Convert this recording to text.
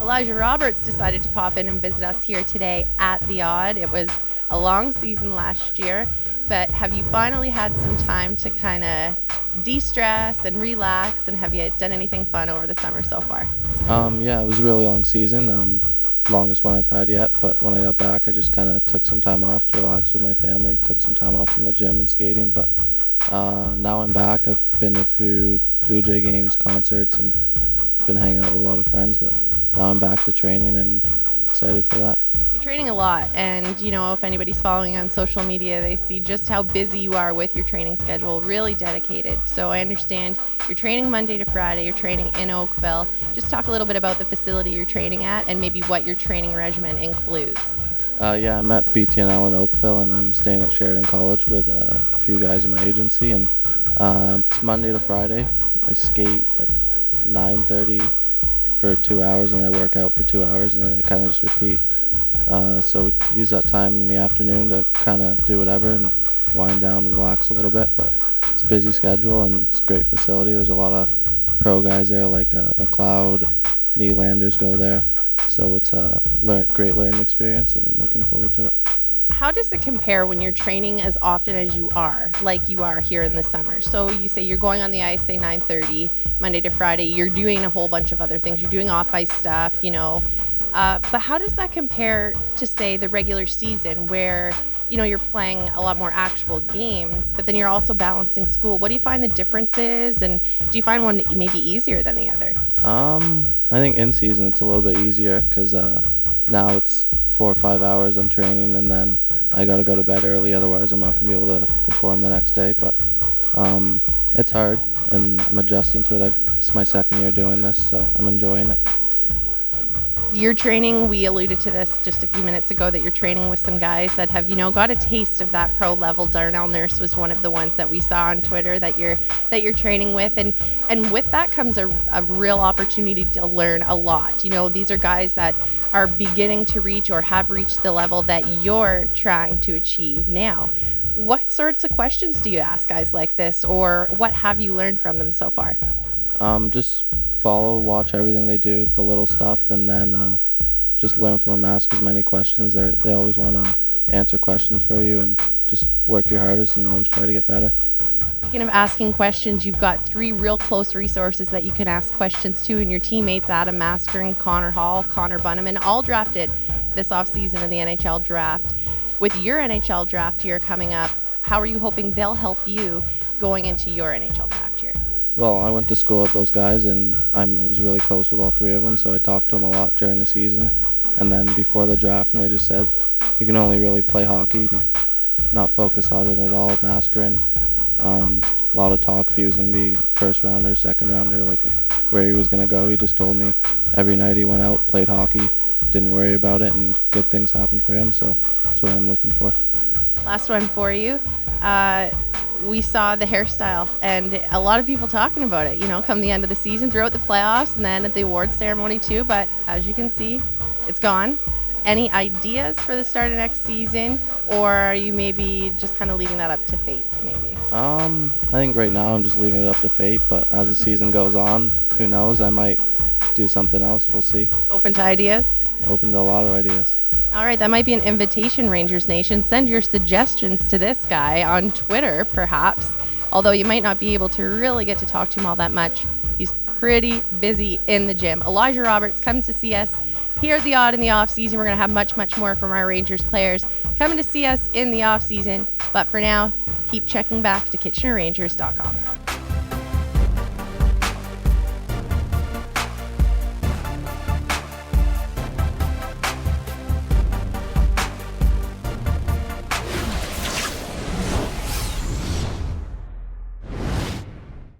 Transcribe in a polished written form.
Elijah Roberts decided to pop in and visit us here today at The Odd. It was a long season last year, but have you finally had some time to kind of de-stress and relax, and have you done anything fun over the summer so far? Yeah, it was a really long season, longest one I've had yet, but when I got back I just kind of took some time off to relax with my family, took some time off from the gym and skating, but now I'm back. I've been to a few Blue Jay games, concerts, and been hanging out with a lot of friends, but now I'm back to training and excited for that. You're training a lot, and you know, if anybody's following on social media, they see just how busy you are with your training schedule, really dedicated. So I understand you're training Monday to Friday, you're training in Oakville. Just talk a little bit about the facility you're training at and maybe what your training regimen includes. Yeah, I'm at BTNL in Oakville, and I'm staying at Sheridan College with a few guys in my agency, and it's Monday to Friday. I skate at 9:30 for 2 hours, and I work out for 2 hours, and then I kind of just repeat. So we use that time in the afternoon to kind of do whatever and wind down and relax a little bit, but it's a busy schedule and it's a great facility. There's a lot of pro guys there, like McLeod, Nylanders go there, so it's a great learning experience, and I'm looking forward to it. How does it compare when you're training as often as you are, like you are here in the summer? So you say you're going on the ice, say 9:30, Monday to Friday. You're doing a whole bunch of other things. You're doing off-ice stuff, you know. But how does that compare to, say, the regular season where, you know, you're playing a lot more actual games, but then you're also balancing school? What do you find the difference is, and do you find one maybe easier than the other? I think in season it's a little bit easier because now it's 4 or 5 hours I'm training, and then I got to go to bed early, otherwise I'm not going to be able to perform the next day. But it's hard, and I'm adjusting to it. It's my second year doing this, so I'm enjoying it. You're training, we alluded to this just a few minutes ago, that you're training with some guys that have, you know, got a taste of that pro level. Darnell Nurse was one of the ones that we saw on Twitter that you're training with, and with that comes a real opportunity to learn a lot. You know, these are guys that are beginning to reach or have reached the level that you're trying to achieve now. What sorts of questions do you ask guys like this, or what have you learned from them so far? Just watch everything they do, the little stuff, and then just learn from them, ask as many questions. They always want to answer questions for you, and just work your hardest and always try to get better. Speaking of asking questions, you've got 3 real close resources that you can ask questions to, and your teammates Adam Maskern, Connor Hall, Connor Bunneman, all drafted this offseason in the NHL Draft. With your NHL Draft year coming up, how are you hoping they'll help you going into your NHL Draft year? Well, I went to school with those guys, and I was really close with all 3 of them, so I talked to them a lot during the season. And then before the draft, and they just said, you can only really play hockey and not focus on it at all. Maskering, a lot of talk if he was going to be first rounder, second rounder, like where he was going to go. He just told me every night he went out, played hockey, didn't worry about it, and good things happened for him, so that's what I'm looking for. Last one for you. We saw the hairstyle, and a lot of people talking about it, you know, come the end of the season, throughout the playoffs, and then at the awards ceremony too. But as you can see, it's gone. Any ideas for the start of next season, or are you maybe just kind of leaving that up to fate, maybe? I think right now I'm just leaving it up to fate, but as the season goes on, who knows, I might do something else. We'll see. Open to ideas? Open to a lot of ideas. All right, that might be an invitation, Rangers Nation. Send your suggestions to this guy on Twitter, perhaps. Although you might not be able to really get to talk to him all that much. He's pretty busy in the gym. Elijah Roberts comes to see us here at The Odd in the off-season. We're going to have much, much more from our Rangers players coming to see us in the off-season. But for now, keep checking back to KitchenerRangers.com.